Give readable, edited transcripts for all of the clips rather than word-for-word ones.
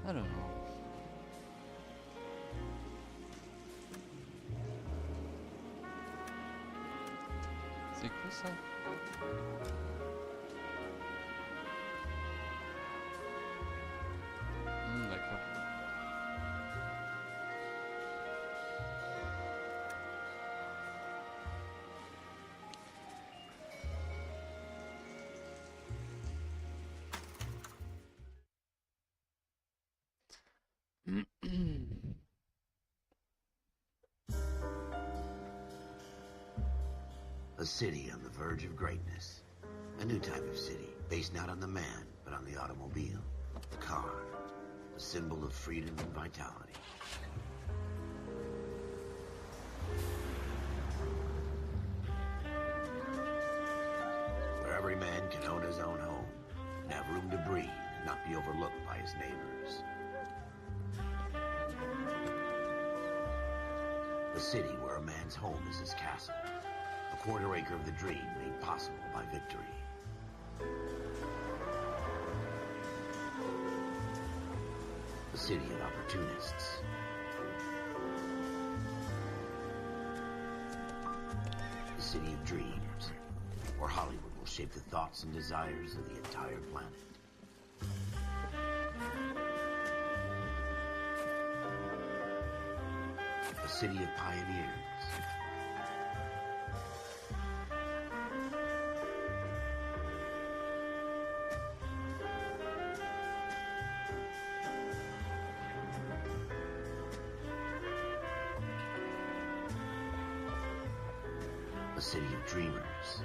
I don't know. C'est quoi ça? D'accord. A city on the verge of greatness. A new type of city, based not on the man, but on the automobile. The car. The symbol of freedom and vitality. Where every man can own his own home, and have room to breathe, and not be overlooked by his neighbors. A city where a man's home is his castle. A quarter acre of the dream made possible by victory. A city of opportunists. A city of dreams, where Hollywood will shape the thoughts and desires of the entire planet. A city of pioneers. A city of dreamers.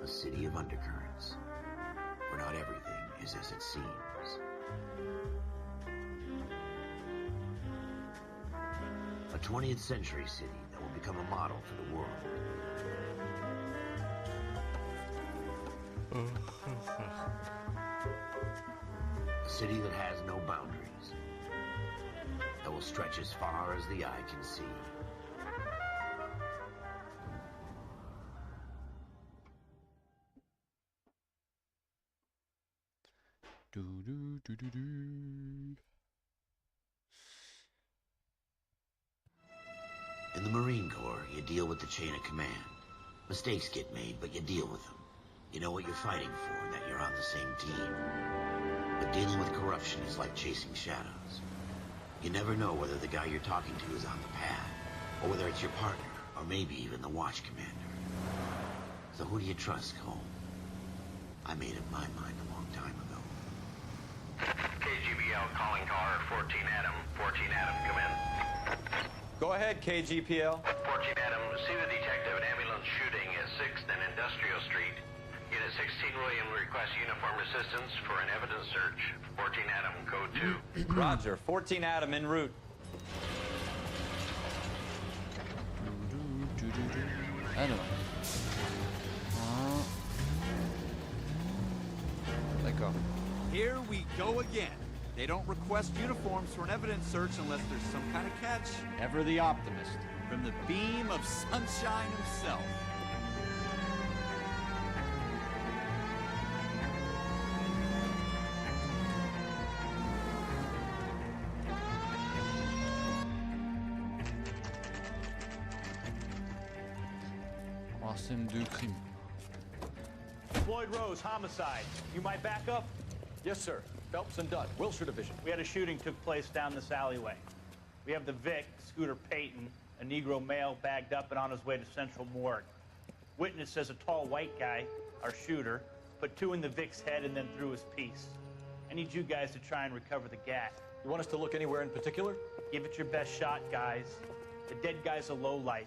A city of undercurrents, where not everything is as it seems. A 20th century city that will become a model for the world. A city that has no boundaries, that will stretch as far as the eye can see. In the Marine Corps, you deal with the chain of command. Mistakes get made, but you deal with them. You know what you're fighting for, and that you're on the same team. But dealing with corruption is like chasing shadows. You never know whether the guy you're talking to is on the pad, or whether it's your partner, or maybe even the watch commander. So who do you trust, Cole? I made up my mind a long time ago. KGBL calling car 14 Adam. 14 Adam, come in. Go ahead, KGPL. 14 Adam, see the detective, an ambulance shooting at 6th and Industrial Street. Unit 16 William requests uniform assistance for an evidence search. 14 Adam, code 2. Roger, 14 Adam en route. Alors. D'accord. Here we go again. They don't request uniforms for an evidence search unless there's some kind of catch. Ever the optimist. From the beam of sunshine himself. Scène de crime. Floyd Rose, homicide. You might back up? Yes, sir. Phelps and Dunn, Wilshire Division. We had a shooting took place down this alleyway. We have the Vic, Scooter Payton, a Negro male bagged up and on his way to Central Morgue. Witness says a tall white guy, our shooter, put 2 in the Vic's head and then threw his piece. I need you guys to try and recover the gat. You want us to look anywhere in particular? Give it your best shot, guys. The dead guy's a lowlife.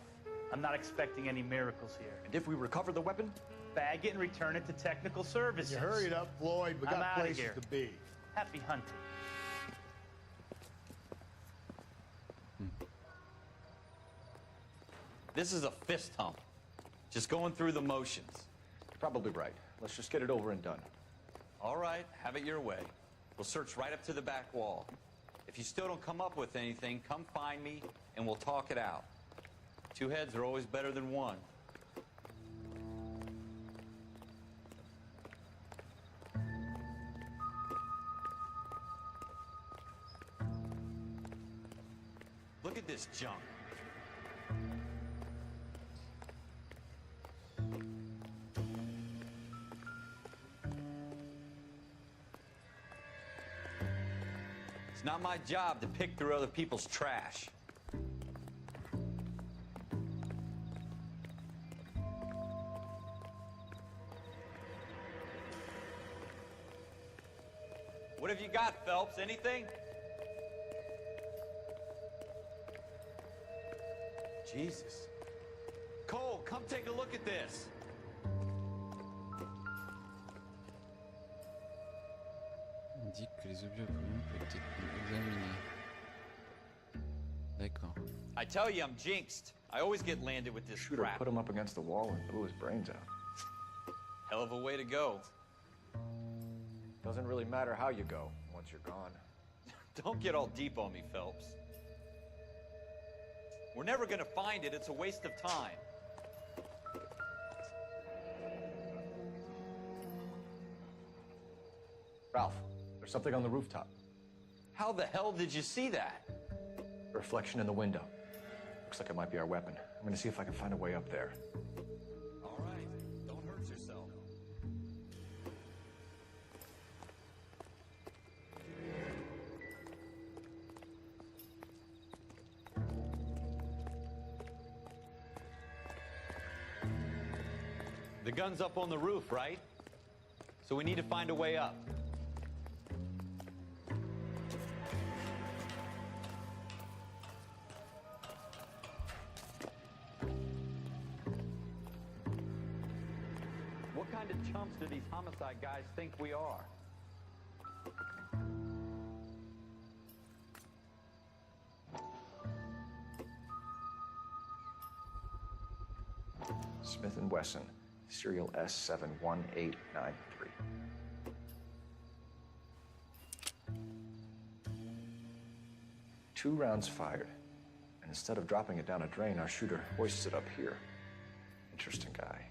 I'm not expecting any miracles here. And if we recover the weapon? Bag it and return it to technical services. You hurry it up, Floyd. We I'm got outta places here. to be. Happy hunting. This is a fist hump. Just going through the motions. Probably right. Let's just get it over and done. All right, have it your way. We'll search right up to the back wall. If you still don't come up with anything, come find me and we'll talk it out. 2 heads are always better than 1. Look at this junk. It's not my job to pick through other people's trash. What have you got, Phelps? Anything? Jesus. Cole, come take a look at this. Indique que les objets communs peuvent être examinés. D'accord. I tell you, I'm jinxed. I always get landed with this Shooter crap. put him up against the wall and blew his brains out. Hell of a way to go. Doesn't really matter how you go once you're gone. Don't get all deep on me, Phelps. We're never gonna find it. It's a waste of time. Ralph, there's something on the rooftop. How the hell did you see that? A reflection in the window. Looks like it might be our weapon. I'm gonna see if I can find a way up there. All right, don't hurt yourself. The gun's up on the roof, right? So we need to find a way up. What kind of chumps do these homicide guys think we are? Smith & Wesson, serial S71893. 2 rounds fired. And instead of dropping it down a drain, our shooter hoists it up here. Interesting guy.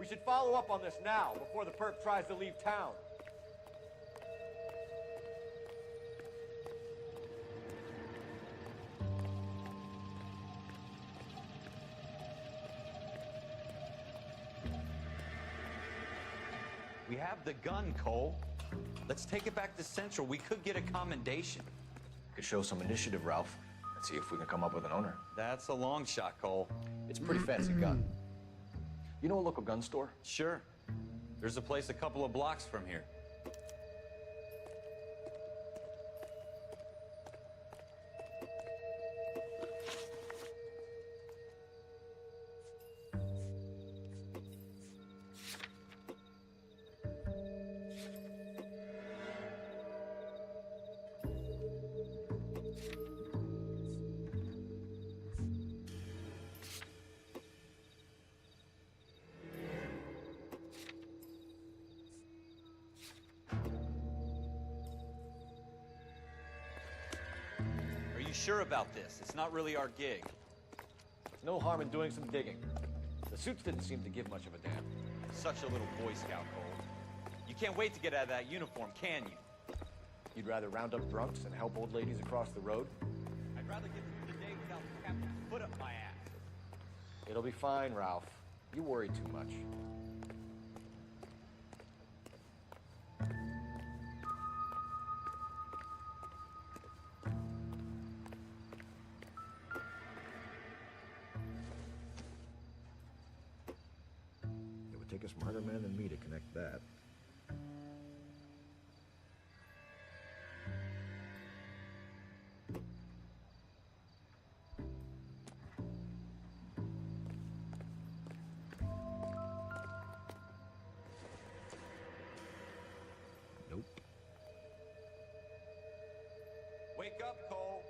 We should follow up on this now, before the perp tries to leave town. We have the gun, Cole. Let's take it back to Central. We could get a commendation. Could show some initiative, Ralph, and see if we can come up with an owner. That's a long shot, Cole. It's a pretty fancy gun. You know a local gun store? Sure. There's a place a couple of blocks from here. sure about this. It's not really our gig. There's no harm in doing some digging. The suits didn't seem to give much of a damn. Such a little Boy Scout, Cole. You can't wait to get out of that uniform, can you? You'd rather round up drunks and help old ladies across the road? I'd rather get through the day without the captain's foot up my ass. It'll be fine, Ralph. You worry too much. It would take a smarter man than me to connect that. Nope. Wake up, Cole.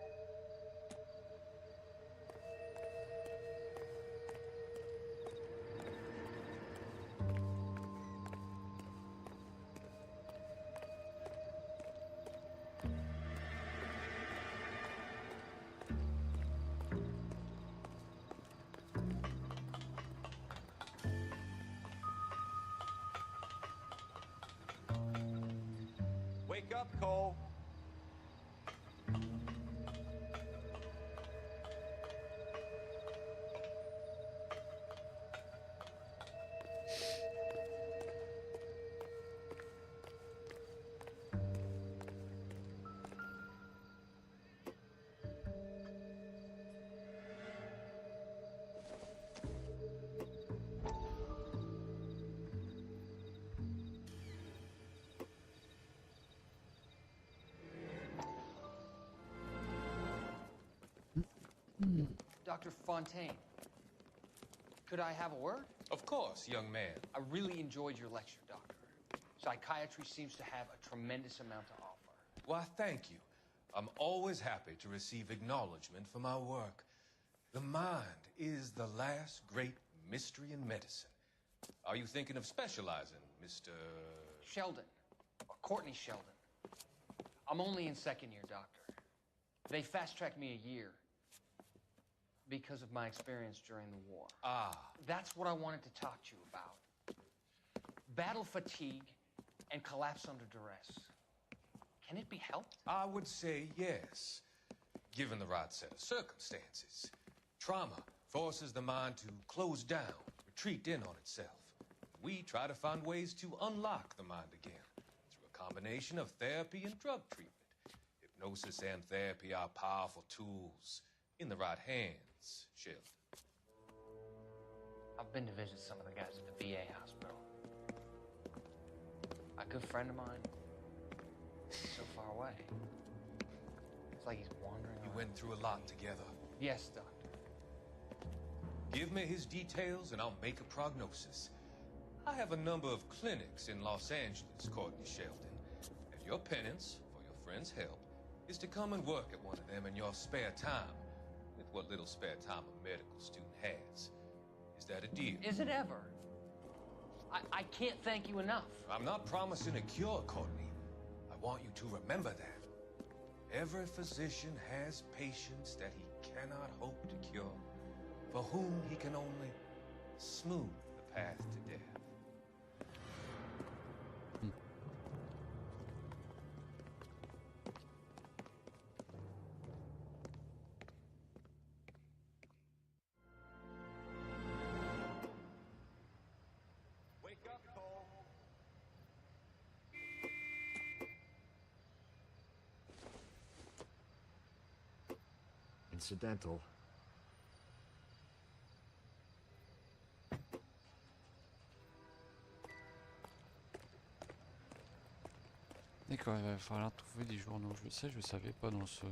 Wake up, Cole. Dr. Fontaine, could I have a word? Of course, young man. I really enjoyed your lecture, Doctor. Psychiatry seems to have a tremendous amount to offer. Why, thank you. I'm always happy to receive acknowledgement for my work. The mind is the last great mystery in medicine. Are you thinking of specializing, Mr. Sheldon, or Courtney Sheldon. I'm only in second year, Doctor. They fast-tracked me a year because of my experience during the war. Ah. That's what I wanted to talk to you about. Battle fatigue and collapse under duress. Can it be helped? I would say yes, given the right set of circumstances. Trauma forces the mind to close down, retreat in on itself. We try to find ways to unlock the mind again through a combination of therapy and drug treatment. Hypnosis and therapy are powerful tools in the right hands, Sheldon. I've been to visit some of the guys at the VA hospital. A good friend of mine, he's so far away. It's like he's wandering You around. went through a lot together. Yes, Doctor. Give me his details and I'll make a prognosis. I have a number of clinics in Los Angeles, Courtney Sheldon, and your penance for your friend's help is to come and work at one of them in your spare time, with what little spare time a medical student has. Is that a deal? Is it ever? I can't thank you enough. I'm not promising a cure, Courtney. I want you to remember that. Every physician has patients that he cannot hope to cure, for whom he can only smooth the path to death. Wake up, Cole. Incidental. D'accord, il va falloir trouver des journaux. Je savais pas dans ce...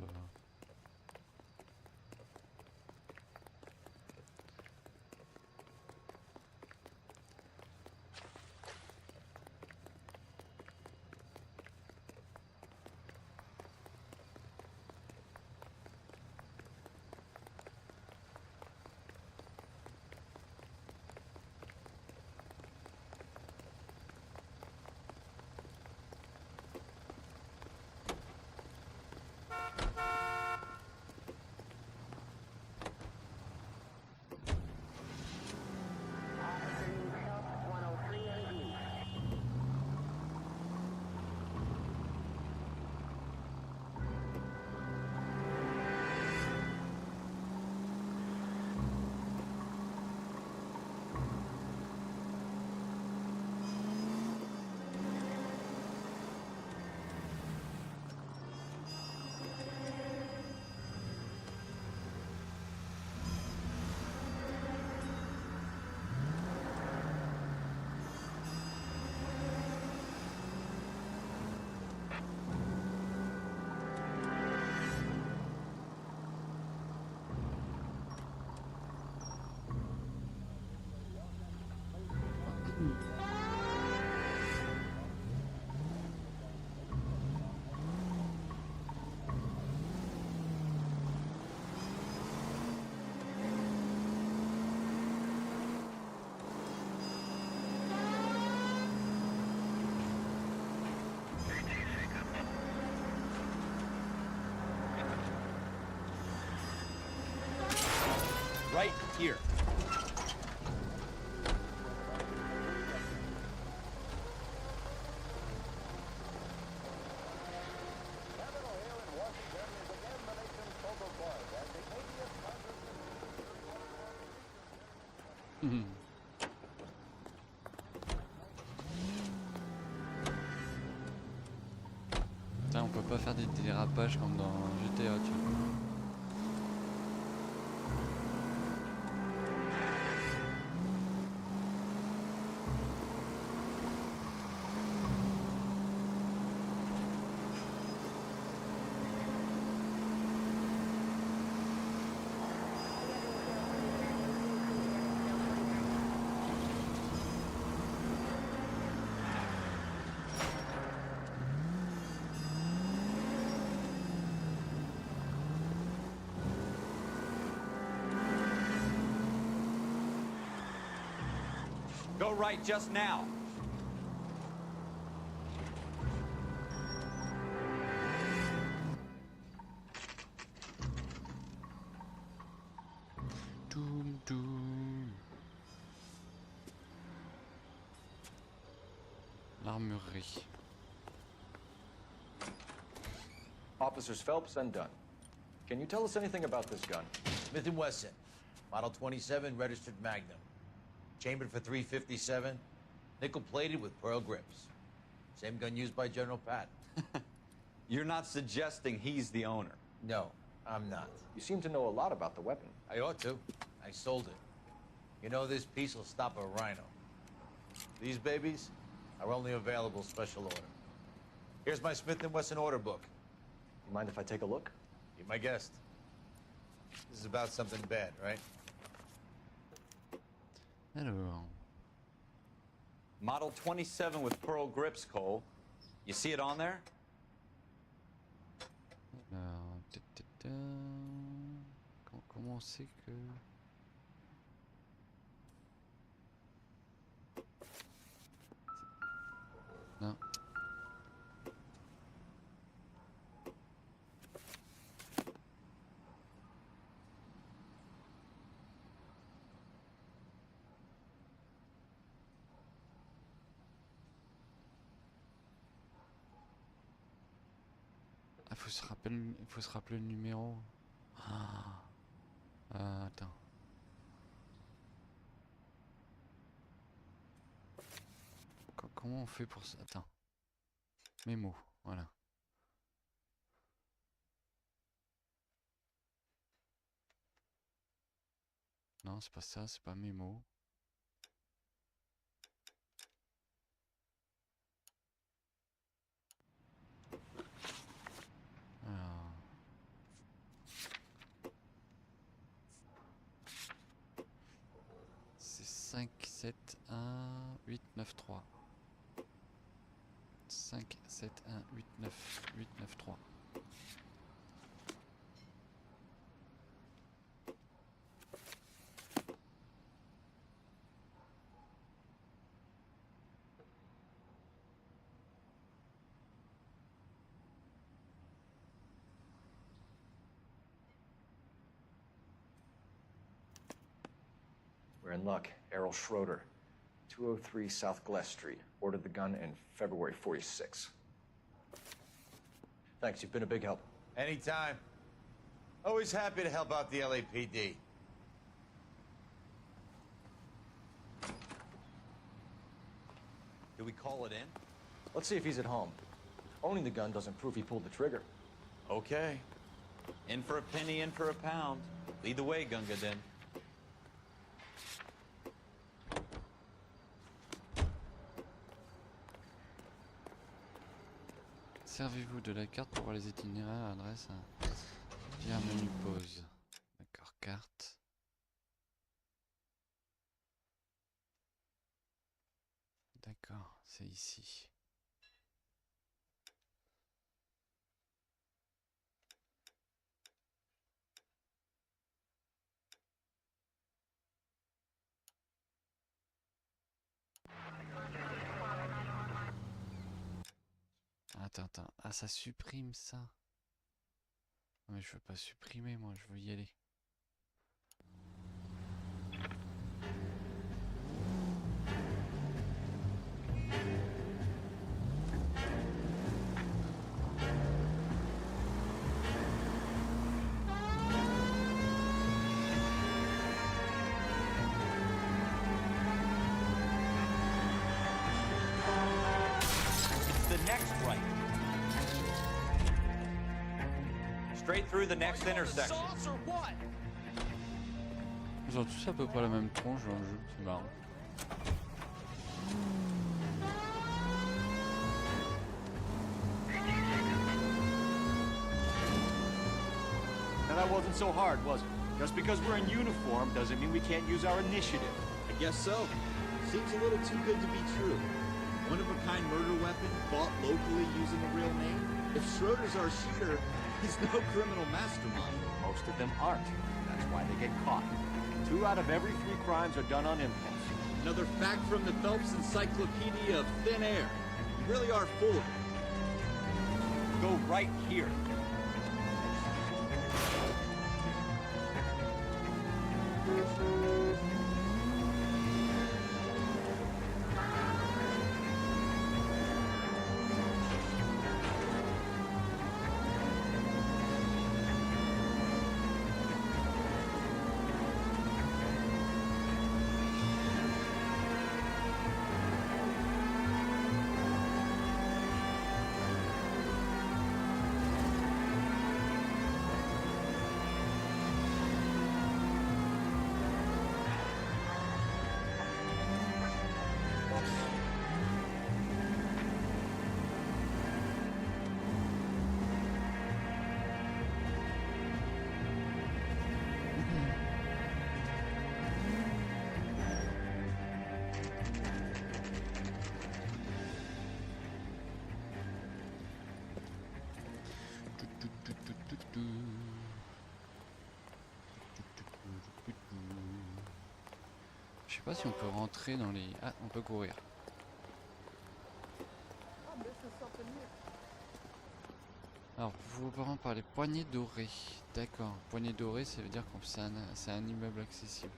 right here. Mhm. Putain, on peut pas faire des dérapages comme dans GTA, tu vois. Go right just now. Doum doum. L'armurerie. Officers Phelps and Dunn. Can you tell us anything about this gun? Smith & Wesson, Model 27, registered Magnum. Chambered for .357, nickel-plated with pearl grips. Same gun used by General Patton. You're not suggesting he's the owner? No, I'm not. You seem to know a lot about the weapon. I ought to. I sold it. You know, this piece will stop a rhino. These babies are only available special order. Here's my Smith & Wesson order book. You mind if I take a look? Be my guest. This is about something bad, right? Alors. Model 27 with pearl grips, Cole. You see it on there? Alors. Comment c'est que. Non. Ah, il faut se rappeler le numéro. Attends. Comment on fait pour ça? Attends. Mémo, voilà. Non, c'est pas ça, c'est pas mémo. Alors. C'est 5, 7, 1, 8, 9, 3. 5, 7, 1, 8, 9, 8, 9, 3. We're in luck. Errol Schroeder, 203 South Glass Street. Ordered the gun in February '46. Thanks, you've been a big help. Anytime. Always happy to help out the LAPD. Do we call it in? Let's see if he's at home. Owning the gun doesn't prove he pulled the trigger. Okay. In for a penny, in for a pound. Lead the way, Gunga Din. Servez-vous de la carte pour voir les itinéraires, adresse via menu pause. D'accord, carte. D'accord, c'est ici. Attends. Ah, ça supprime ça. Mais je veux pas supprimer, moi, je veux y aller. Straight through the next intersection. Ils ont tous à peu près la même tronche dans le jeu, c'est marrant. Now that wasn't so hard, was it? Just because we're in uniform doesn't mean we can't use our initiative. I guess so. Seems a little too good to be true. One-of-a-kind murder weapon bought locally using a real name? If Schroeder's our shooter, he's no criminal mastermind. Most of them aren't. That's why they get caught. 2 out of every 3 crimes are done on impulse. Another fact from the Phelps Encyclopedia of Thin Air. You really are full of it. Go right here. Je sais pas si on peut rentrer dans les... Ah, on peut courir. Alors, vous parlez par les poignées dorées. D'accord, poignées dorées, ça veut dire que c'est un immeuble accessible.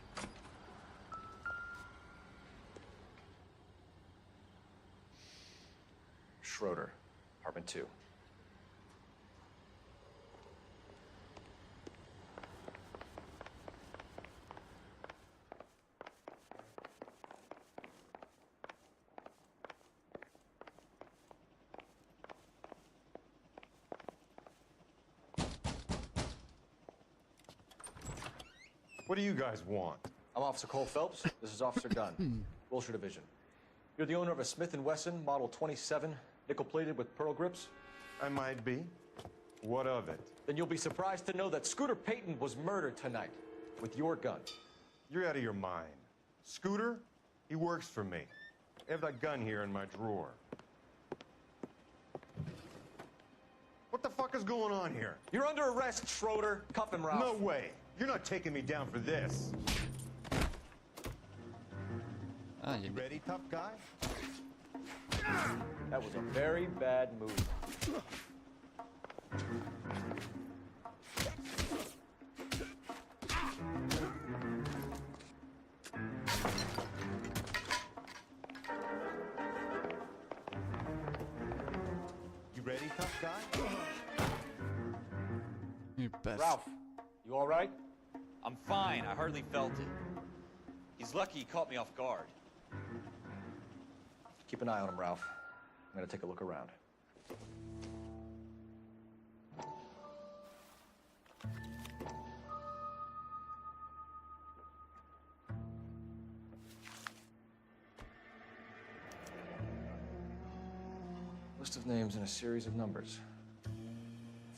Schroeder, apartment 2. What do you guys want? I'm Officer Cole Phelps. This is Officer Gunn, Wilshire Division. You're the owner of a Smith & Wesson Model 27, nickel-plated with pearl grips? I might be. What of it? Then you'll be surprised to know that Scooter Payton was murdered tonight with your gun. You're out of your mind. Scooter? He works for me. I have that gun here in my drawer. What the fuck is going on here? You're under arrest, Schroeder. Cuff him, Ralph. No way. You're not taking me down for this. Ah, you ready, tough guy? That was a very bad move. You ready, tough guy? Ralph, you all right? I'm fine. I hardly felt it. He's lucky he caught me off guard. Keep an eye on him, Ralph. I'm gonna take a look around. List of names and a series of numbers.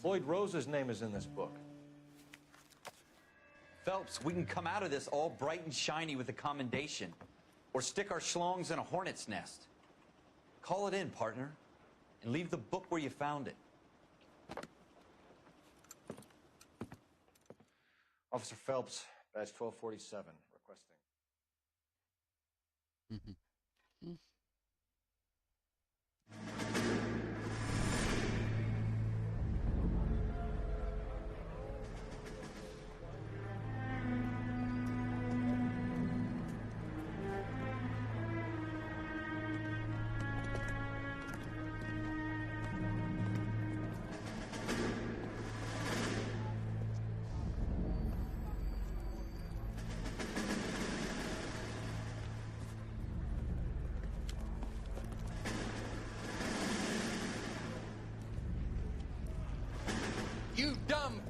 Floyd Rose's name is in this book. Phelps, we can come out of this all bright and shiny with a commendation. Or stick our schlongs in a hornet's nest. Call it in, partner. And leave the book where you found it. Officer Phelps, badge 1247, requesting.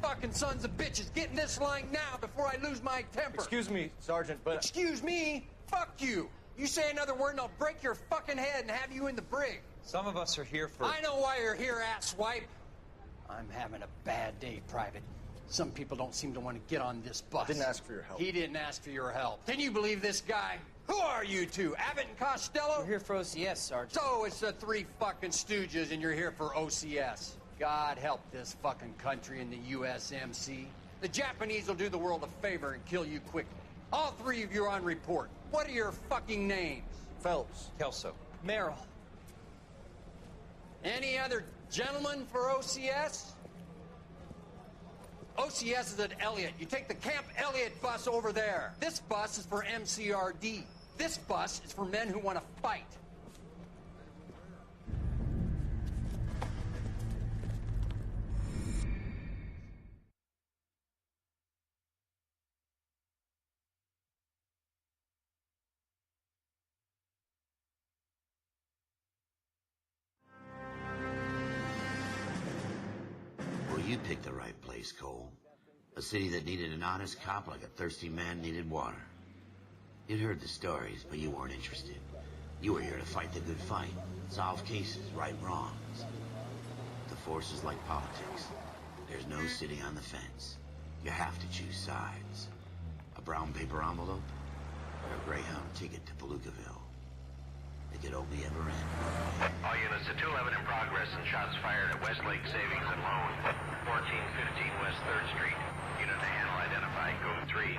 fucking sons of bitches. Get in this line now before I lose my temper. Excuse me, Sergeant, but... Excuse me? Fuck you. You say another word and I'll break your fucking head and have you in the brig. Some of us are here for... I know why you're here, asswipe. I'm having a bad day, Private. Some people don't seem to want to get on this bus. I didn't ask for your help. He didn't ask for your help. Can you believe this guy? Who are you two? Abbott and Costello? We're here for OCS, Sergeant. So it's the three fucking stooges and you're here for OCS. God help this fucking country and the USMC. The Japanese will do the world a favor and kill you quickly. All three of you are on report. What are your fucking names? Phelps. Kelso. Merrill. Any other gentlemen for OCS? OCS is at Elliott. You take the Camp Elliott bus over there. This bus is for MCRD. This bus is for men who want to fight. Well, you picked the right place, Cole. A city that needed an honest cop like a thirsty man needed water. You'd heard the stories, but you weren't interested. You were here to fight the good fight, solve cases, right wrongs. The force is like politics. There's no sitting on the fence. You have to choose sides. A brown paper envelope or a Greyhound ticket to Palookaville. It could only ever end. All units to 211 in progress and shots fired at Westlake Savings and Loan, 1415 West 3rd Street. Unit to handle identified, code 3.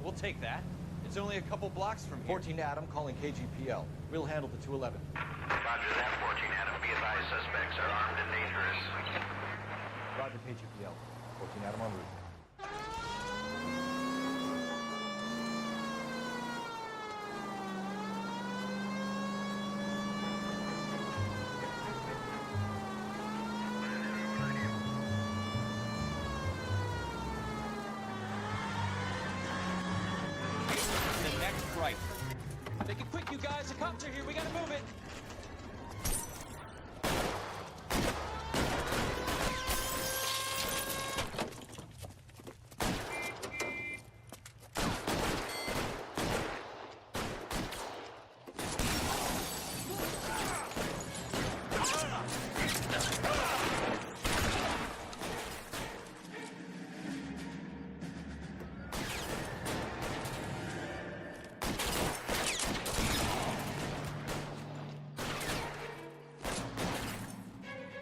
We'll take that. It's only a couple blocks from here. 14 Adam calling KGPL. We'll handle the 211. Roger that, 14 Adam. Be advised, suspects are armed and dangerous. Roger KGPL. 14 Adam en route. The next right. Make it quick, you guys. The cops are here. We gotta move it.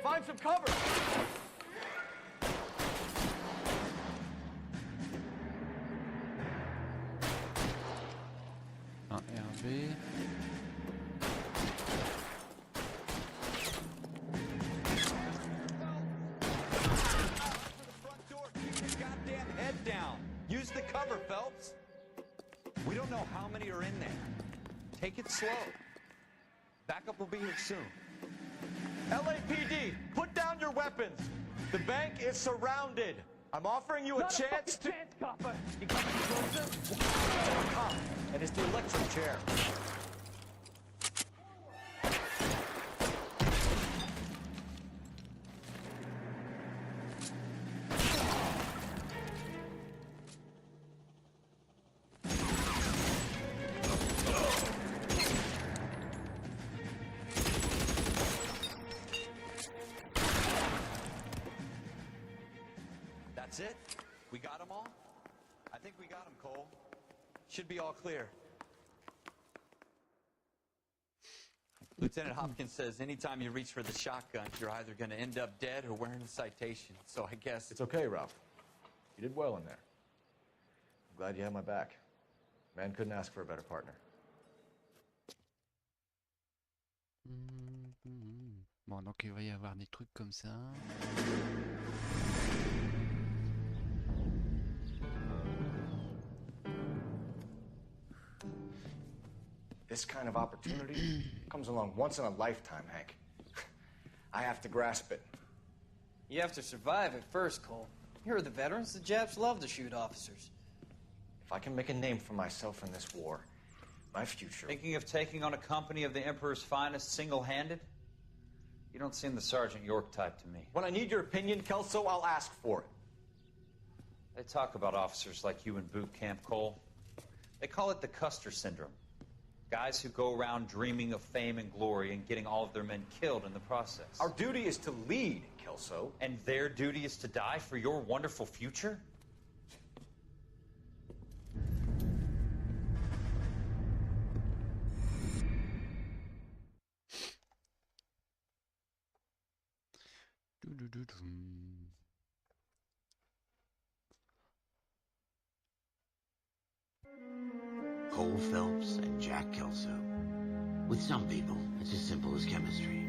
Find some cover! Un RB. Goddamn head down. Use the cover, Phelps. We don't know how many are in there. Take it slow. Backup will be here soon. LAPD, put down your weapons. The bank is surrounded. I'm offering you a chance to... copper. You coming closer? Cop, and it's the electric chair. That's it? We got them all? I think we got them, Cole. Should be all clear. Lieutenant Hopkins says anytime you reach for the shotgun, you're either going to end up dead or wearing a citation. So I guess... It's okay, Ralph. You did well in there. I'm glad you had my back. Man couldn't ask for a better partner. Bon, donc il va y avoir des trucs comme ça. This kind of opportunity comes along once in a lifetime, Hank. I have to grasp it. You have to survive at first, Cole. Here are the veterans. The Japs love to shoot officers. If I can make a name for myself in this war, my future... Thinking of taking on a company of the Emperor's finest single-handed? You don't seem the Sergeant York type to me. When I need your opinion, Kelso, I'll ask for it. They talk about officers like you in boot camp, Cole. They call it the Custer syndrome. Guys who go around dreaming of fame and glory and getting all of their men killed in the process. Our duty is to lead, Kelso. And their duty is to die for your wonderful future? Cole Phelps and Jack Kelso. With some people, it's as simple as chemistry.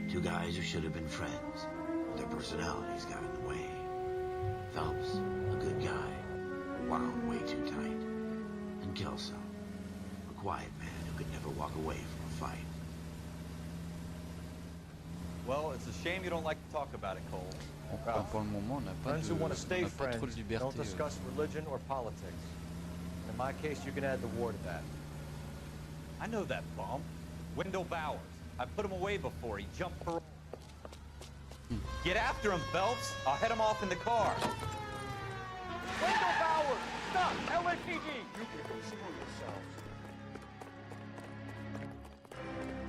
Two guys who should have been friends, but their personalities got in the way. Phelps, a good guy, wound way too tight. And Kelso, a quiet man who could never walk away from a fight. Well, it's a shame you don't like to talk about it, Cole. Pour le moment, on n'a pas Friends who want to stay on n'a pas trop friends de liberté. don't discuss religion or politics. In my case, you can add the war to that. I know that bum. Wendell Bowers. I put him away before. He jumped parole. Get after him, Phelps. I'll head him off in the car. Wendell Bowers! Stop! LAPD! You can go screw yourselves.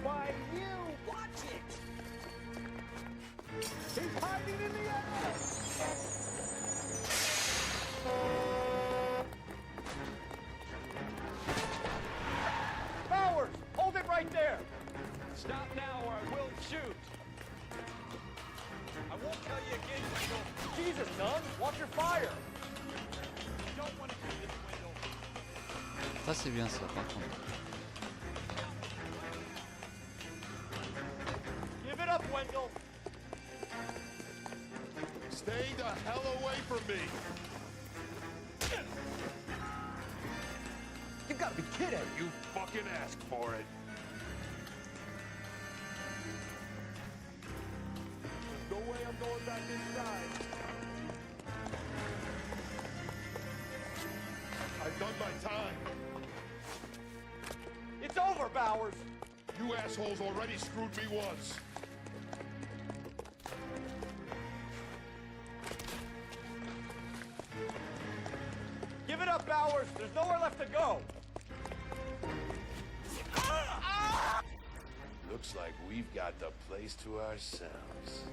Why, you! Watch it! He's hiding in the alley! Bowers! Hold it right there! Stop now or I will shoot. I won't tell you again, Wendell. Jesus, son! Watch your fire! I don't want to do this, Wendell. Ça c'est bien ça par contre. Give it up, Wendell. Stay the hell away from me. You gotta be kidding! You fucking asked for it. No way I'm going back inside. I've done my time. It's over, Bowers! You assholes already screwed me once. Give it up, Bowers! There's nowhere left to go! Looks like we've got the place to ourselves.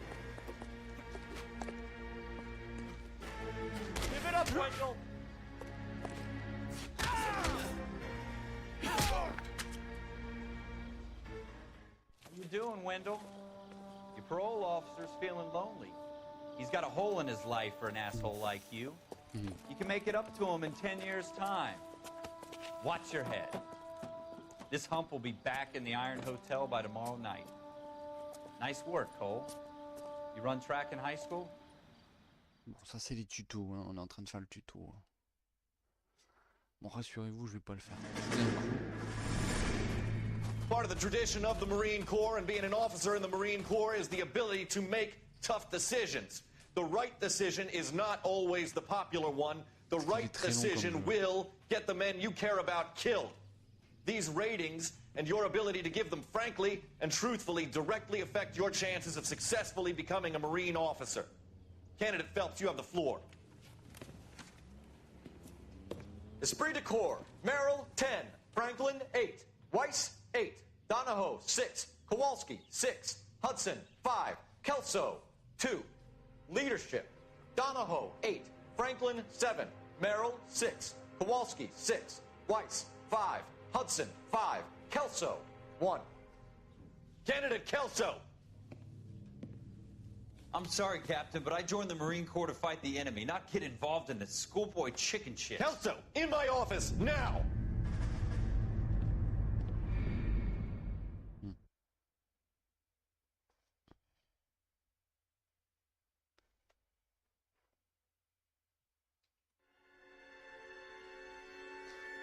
Give it up, Wendell! How you doing, Wendell? Your parole officer's feeling lonely. He's got a hole in his life for an asshole like you. You can make it up to him in 10 years' time. Watch your head. This hump will be back in the Iron Hotel by tomorrow night. Nice work, Cole. You run track in high school? Bon, ça c'est les tutos, hein. On est en train de faire le tuto. Bon, rassurez-vous, je vais pas le faire. D'un coup. Part of the tradition of the Marine Corps and being an officer in the Marine Corps is the ability to make tough decisions. The right decision is not always the popular one. The right decision will get the men you care about killed. These ratings and your ability to give them frankly and truthfully directly affect your chances of successfully becoming a Marine officer. Candidate Phelps, you have the floor. Esprit de Corps, Merrill, 10. Franklin, 8. Weiss, 8. Donahoe, 6. Kowalski, 6. Hudson, 5. Kelso, 2. Leadership, Donahoe, 8. Franklin, 7. Merrill, 6. Kowalski, 6. Weiss, 5. Hudson, 5. Kelso, 1. Candidate Kelso! I'm sorry, Captain, but I joined the Marine Corps to fight the enemy, not get involved in the schoolboy chicken shit. Kelso, in my office, now!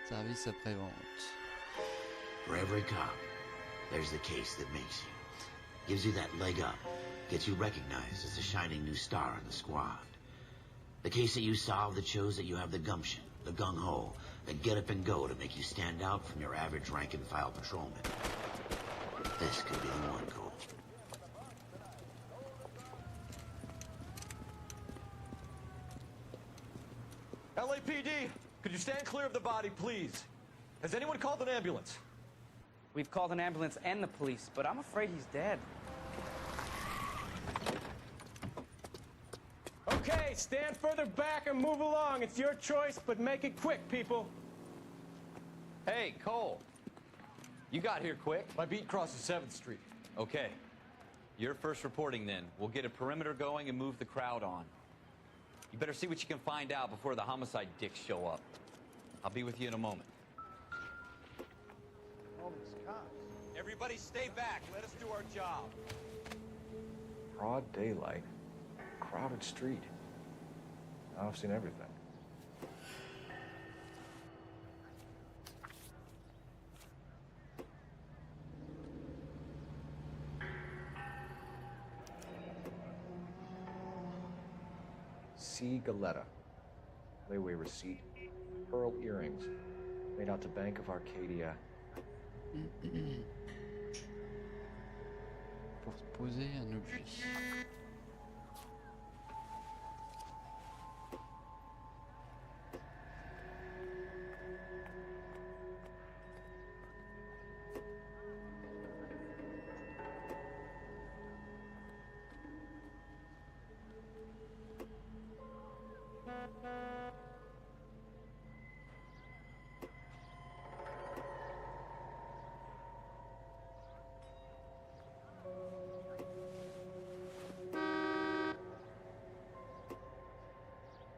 Service après-vente. For every cop, there's the case that makes you. Gives you that leg up. Gets you recognized as a shining new star in the squad. The case that you solve that shows that you have the gumption, the gung-ho, the get up and go to make you stand out from your average rank-and-file patrolman. This could be the one, Cole. NYPD, could you stand clear of the body, please? Has anyone called an ambulance? We've called an ambulance and the police, but I'm afraid he's dead. Okay, stand further back and move along. It's your choice, but make it quick, people. Hey, Cole. You got here quick. My beat crosses 7th Street. Okay. You're first reporting then. We'll get a perimeter going and move the crowd on. You better see what you can find out before the homicide dicks show up. I'll be with you in a moment. Oh, these cops. Everybody stay back. Let us do our job. Broad daylight, crowded street. Now I've seen everything. C. Galetta. Layaway receipt. Pearl earrings. Made out to Bank of Arcadia. Pour poser un objet.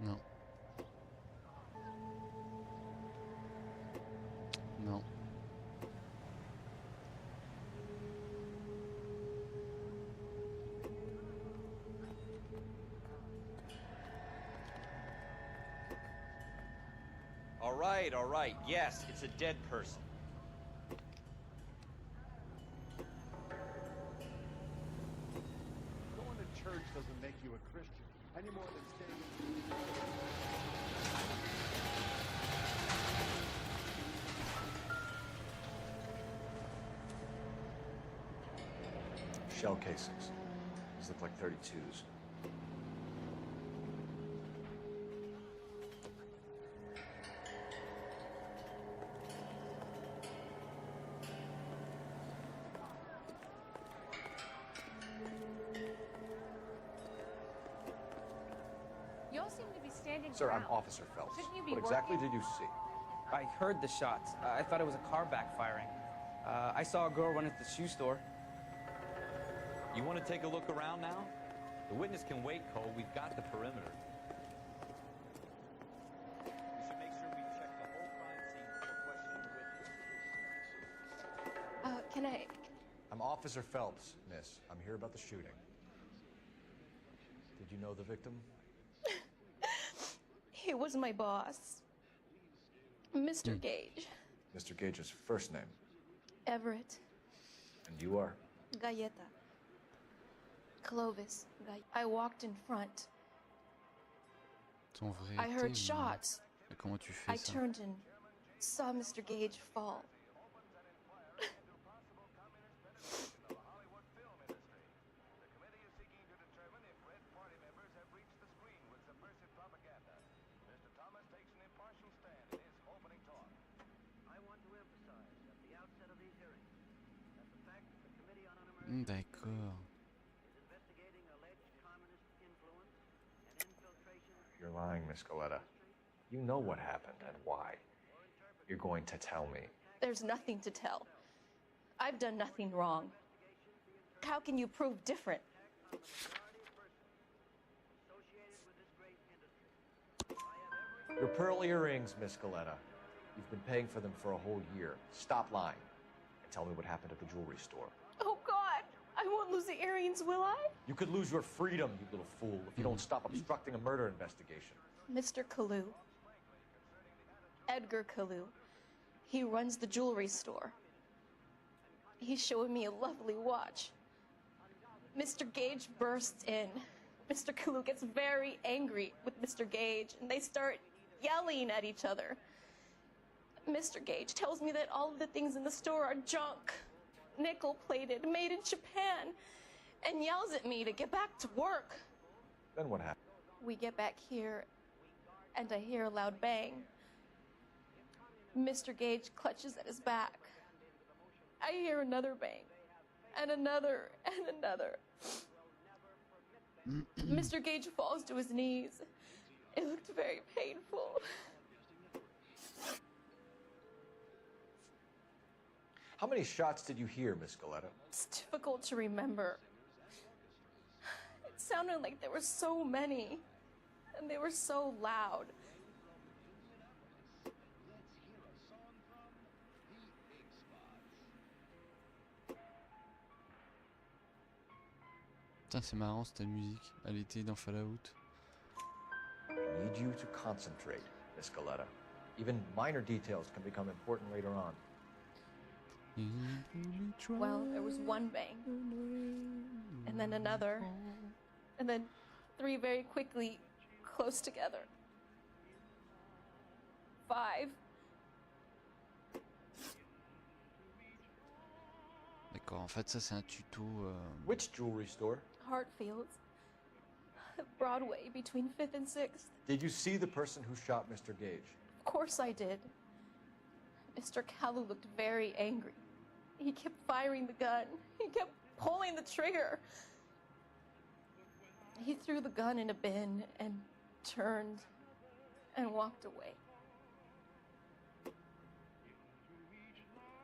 Non. Non. All right. Yes, it's a dead person. Going to church doesn't make you a Christian, any more than staying Shell casings. These look like 32s. You all seem to be standing Sir, I'm around. Officer Phelps. Shouldn't you be What exactly working? did you see? I heard the shots. I thought it was a car backfiring. I saw a girl run into the shoe store. You want to take a look around now? The witness can wait, Cole. We've got the perimeter. We should make sure we check the whole crime scene before questioning the witness. Can I... I'm Officer Phelps, miss. I'm here about the shooting. Did you know the victim? He was my boss. Mr. Gage. Mr. Gage's first name. Everett. And you are? Galleta. Clovis. I walked in front. Ton vrai I heard thé, shots. mais comment tu fais I ça? turned and saw Mr. Gage fall. D'accord. You're lying, Miss Galetta. You know what happened and why. You're going to tell me. There's nothing to tell. I've done nothing wrong. How can you prove different? Your pearl earrings, Miss Galetta. You've been paying for them for a whole year. Stop lying and tell me what happened at the jewelry store. Oh, God! I won't lose the earrings, will I? You could lose your freedom, you little fool, if you don't stop obstructing a murder investigation. Mr. Kalu. Edgar Kalu. He runs the jewelry store. He's showing me a lovely watch. Mr. Gage bursts in. Mr. Kalu gets very angry with Mr. Gage, and they start yelling at each other. Mr. Gage tells me that all of the things in the store are junk, nickel-plated, made in Japan, and yells at me to get back to work. Then what happened? We get back here, and I hear a loud bang. Mr. Gage clutches at his back. I hear another bang, and another, and another. Mr. Gage falls to his knees. It looked very painful. How many shots did you hear, Miss Scaletta? It's difficult to remember. It sounded like there were so many, and they were so loud. Putain, c'est marrant cette musique. Elle était dans Fallout. I need you to concentrate, Miss Scaletta. Even minor details can become important later on. Well, there was one bang, and then another, and then three very quickly, close together. 5. D'accord, en fait ça c'est un tuto. Which jewelry store? Hartfield's. Broadway, between 5th and 6th. Did you see the person who shot Mr. Gage? Of course I did. Mr. Kalu looked very angry. He kept firing the gun. He kept pulling the trigger. He threw the gun in a bin and turned and walked away.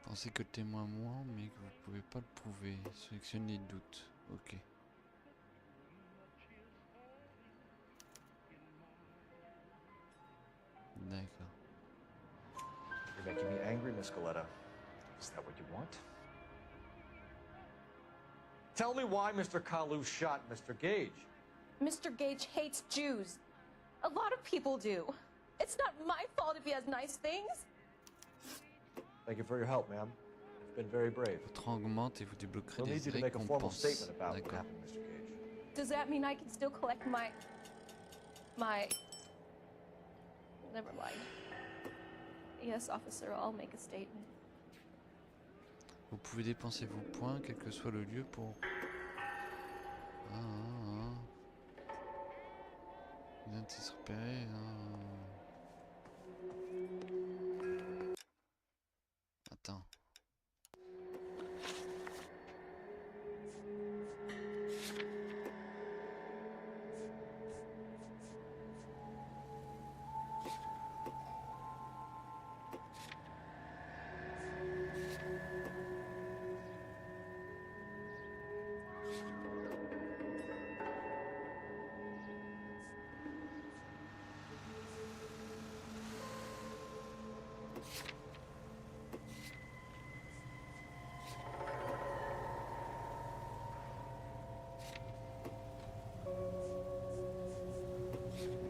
Pensez que le témoin ment, mais que vous pouvez pas le prouver. Sélectionnez les doutes. Ok. D'accord. You're making me angry, Miss Scaletta. Is that what you want? Tell me why Mr. Kalu shot Mr. Gage. Mr. Gage hates Jews. A lot of people do. It's not my fault if he has nice things. Thank you for your help, ma'am. You've been very brave. Votre rang augmente et vous débloquerez We'll need des you to make a formal récompenses. statement about what D'accord. happened, Mr. Gage. Does that mean I can still collect my... Never mind. Yes, officer, I'll make a statement. Vous pouvez dépenser vos points, quel que soit le lieu, pour... Les indices repérés... Attends.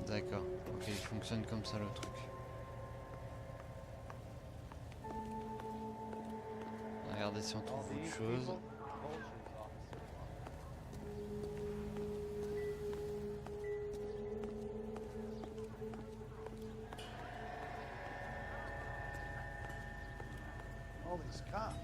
D'accord, ok, il fonctionne comme ça le truc. Regardez si on trouve autre chose. All these cops.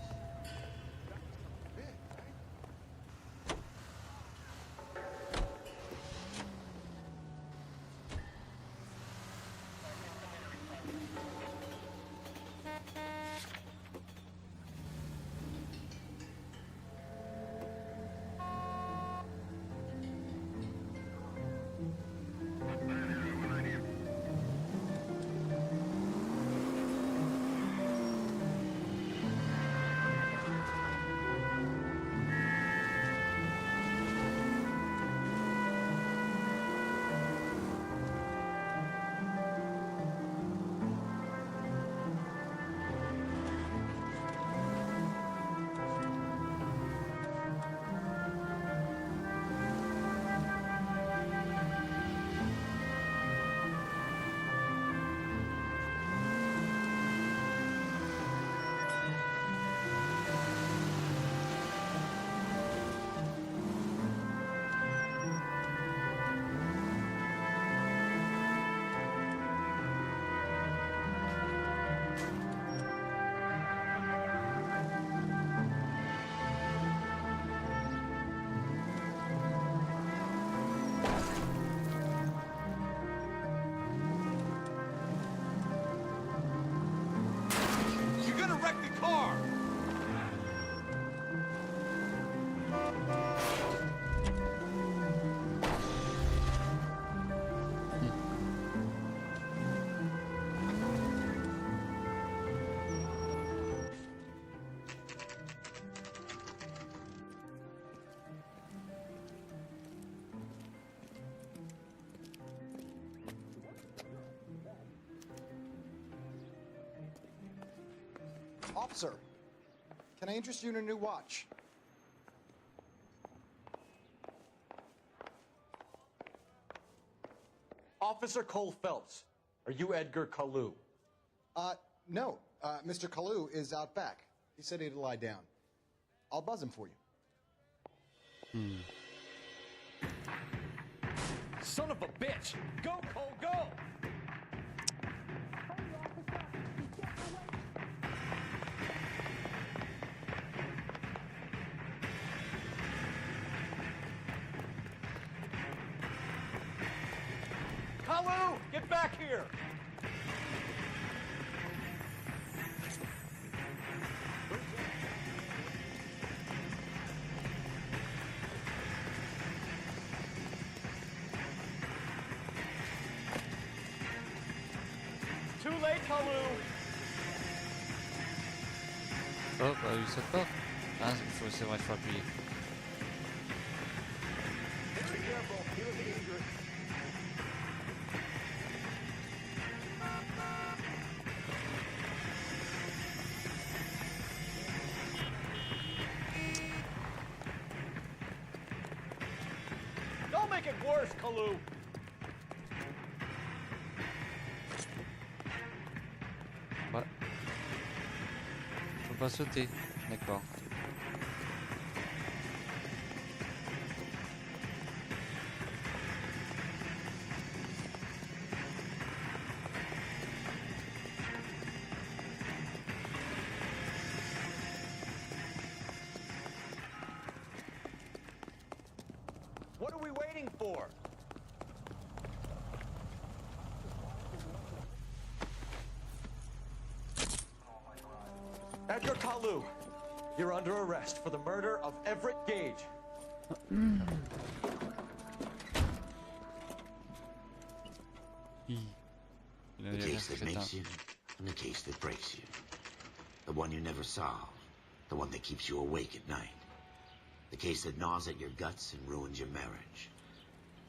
car! Officer, can I interest you in a new watch? Officer Cole Phelps, are you Edgar Kalu? No. Mr. Kalu is out back. He said he'd lie down. I'll buzz him for you. Son of a bitch! Go, Cole, go! Kalu, get back here! Too late, Kalu! Oh, bah, il saute pas. Ah, c'est vrai, il faut appuyer. Be careful, he was dangerous. Don't make it worse, Kalu! Ouais. Faut pas sauter. D'accord. What are we waiting for? Edgar Kalu, you're under arrest for the murder of Everett Gage. The case that makes you, and the case that breaks you. The one you never solve. The one that keeps you awake at night. The case that gnaws at your guts and ruins your marriage.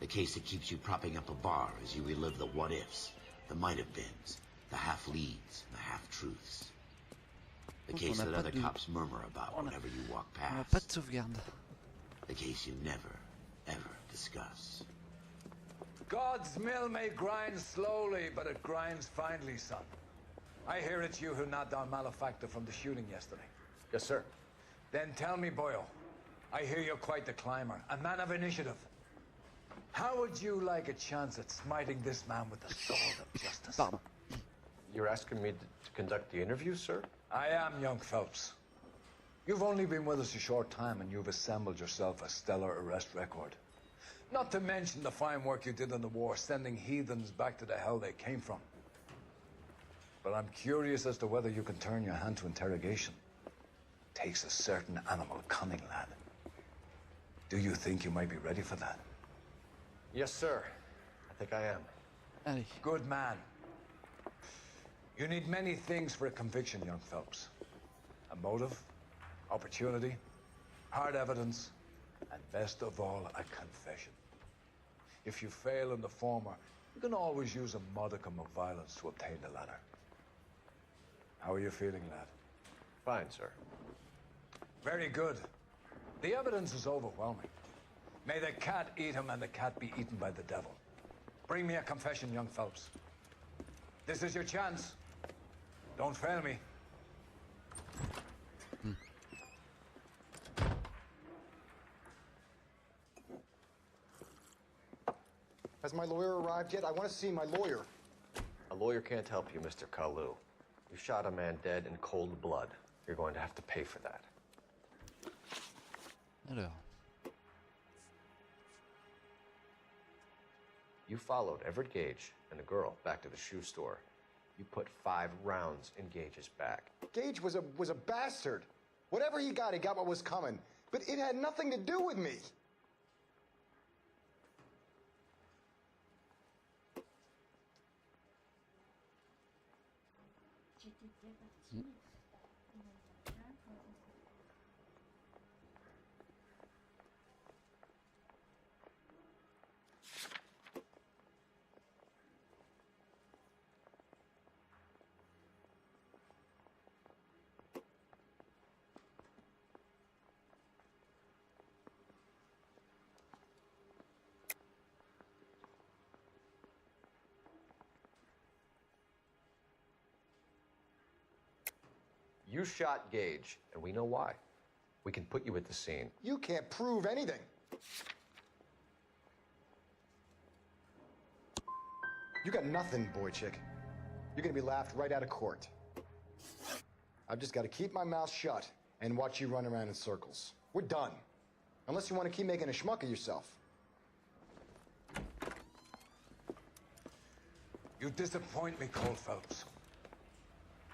The case that keeps you propping up a bar as you relive the what-ifs, the might-have-beens, the half-leads, and the half-truths. The case that other cops murmur about whenever you walk On a past. pas de sauvegarde. The case you never, ever discuss. God's mill may grind slowly, but it grinds finely, son. I hear it's you who knocked down Malefactor from the shooting yesterday. Yes, sir. Then tell me, Boyle, I hear you're quite the climber, a man of initiative. How would you like a chance at smiting this man with the sword of justice? Pardon. You're asking me to conduct the interview, sir? I am, young Phelps. You've only been with us a short time, and you've assembled yourself a stellar arrest record. Not to mention the fine work you did in the war, sending heathens back to the hell they came from. But I'm curious as to whether you can turn your hand to interrogation. Takes a certain animal cunning, lad. Do you think you might be ready for that? Yes, sir. I think I am. Allez. Good man. You need many things for a conviction, young Phelps. A motive, opportunity, hard evidence, and best of all, a confession. If you fail in the former, you can always use a modicum of violence to obtain the latter. How are you feeling, lad? Fine, sir. Very good. The evidence is overwhelming. May the cat eat him and the cat be eaten by the devil. Bring me a confession, young Phelps. This is your chance. Don't fail me. Has my lawyer arrived yet? I want to see my lawyer. A lawyer can't help you, Mr. Kalu. You shot a man dead in cold blood. You're going to have to pay for that. Alors. You followed Everett Gage and the girl back to the shoe store. You put 5 rounds in Gage's back. Gage was a bastard. Whatever he got what was coming. But it had nothing to do with me. You shot Gage, and we know why. We can put you at the scene. You can't prove anything. You got nothing, boy chick. You're gonna be laughed right out of court. I've just got to keep my mouth shut and watch you run around in circles. We're done. Unless you want to keep making a schmuck of yourself. You disappoint me, Cole Phelps.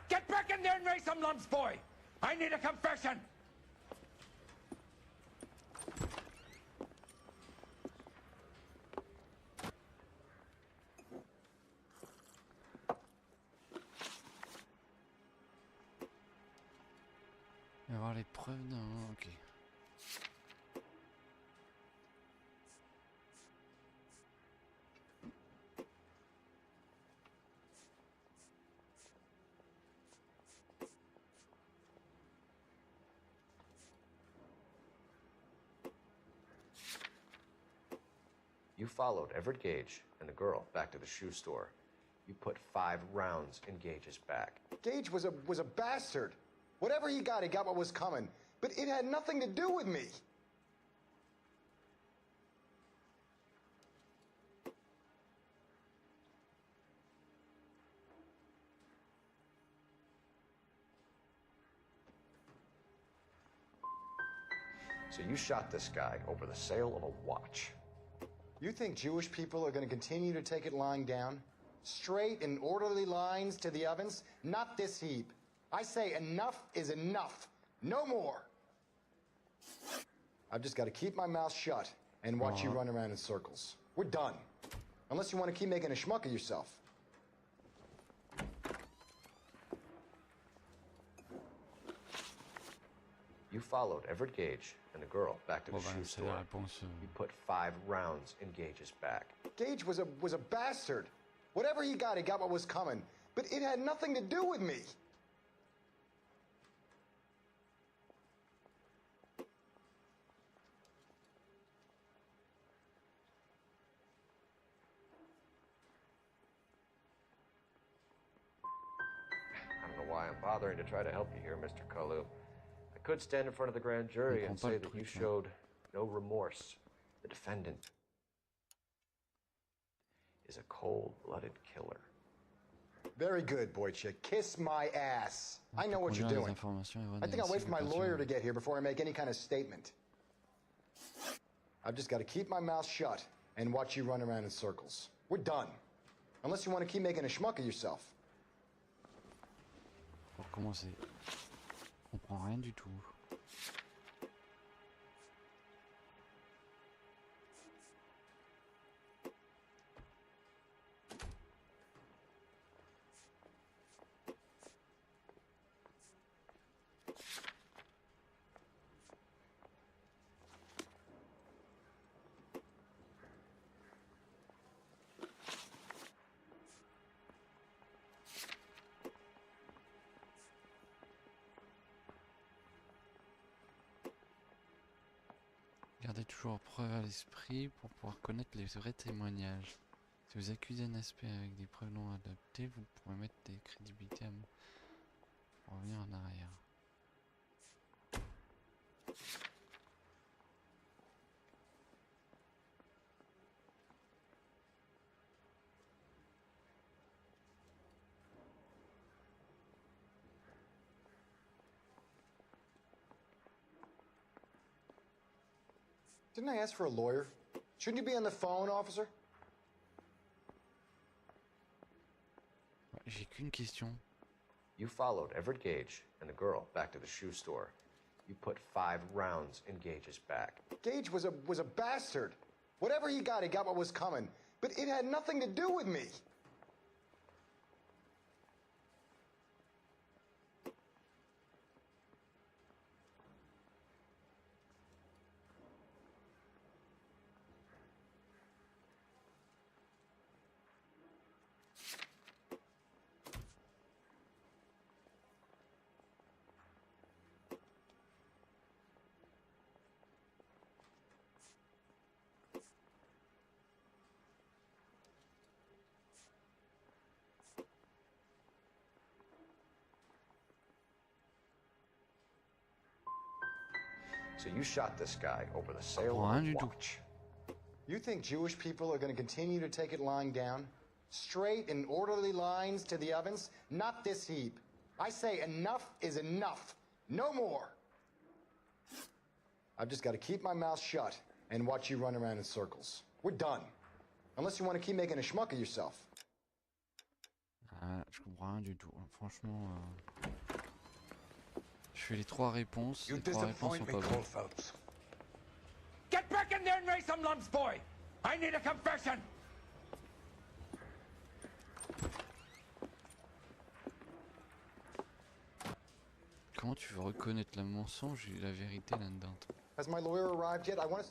Get back in there and raise some lumps, boy! I need a confession! Il va y avoir les preuves d'un... Ok. You followed Everett Gage and the girl back to the shoe store. You put 5 rounds in Gage's back. Gage was a bastard. Whatever he got what was coming. But it had nothing to do with me. So you shot this guy over the sale of a watch. You think Jewish people are going to continue to take it lying down? Straight and orderly lines to the ovens? Not this heap. I say enough is enough. No more. I've just got to keep my mouth shut and watch you run around in circles. We're done. Unless you want to keep making a schmuck of yourself. You followed Everett Gage and the girl back to the shoe store. You put 5 rounds in Gage's back. Gage was a bastard. Whatever he got what was coming. But it had nothing to do with me. I don't know why I'm bothering to try to help you here, Mr. Kalu. I could stand in front of the grand jury and say that you showed no remorse. The defendant is a cold-blooded killer. Very good, boy chick. Kiss my ass. I know what you're doing. I think I'll wait for my lawyer to get here before I make any kind of statement. I've just got to keep my mouth shut and watch you run around in circles. We're done. Unless you want to keep making a schmuck of yourself. Pour commencer, on comprend rien du tout. Gardez toujours preuve à l'esprit pour pouvoir connaître les vrais témoignages. Si vous accusez un aspect avec des preuves non adaptées, vous pourrez mettre des crédibilités à mort. Pour revenir en arrière. Didn't I ask for a lawyer? Shouldn't you be on the phone, officer? J'ai que aucune question. You followed Everett Gage and the girl back to the shoe store. You put 5 rounds in Gage's back. Gage was a bastard. Whatever he got what was coming. But it had nothing to do with me. So you shot this guy over the sale Rien of du a tout. watch. You think Jewish people are going to continue to take it lying down? Straight and orderly lines to the ovens? Not this heap. I say enough is enough. No more. I've just got to keep my mouth shut and watch you run around in circles. We're done. Unless you want to keep making a schmuck of yourself. Ah, je comprends rien du tout. Franchement, je fais les 3 réponses. You Les 3 réponses disappoint sont me, pas Cole bonnes. Phelps. Get back in there and raise some lumps, boy! I need a confession! Comment tu veux reconnaître le mensonge et la vérité là-dedans? Has my lawyer arrived yet? I want to...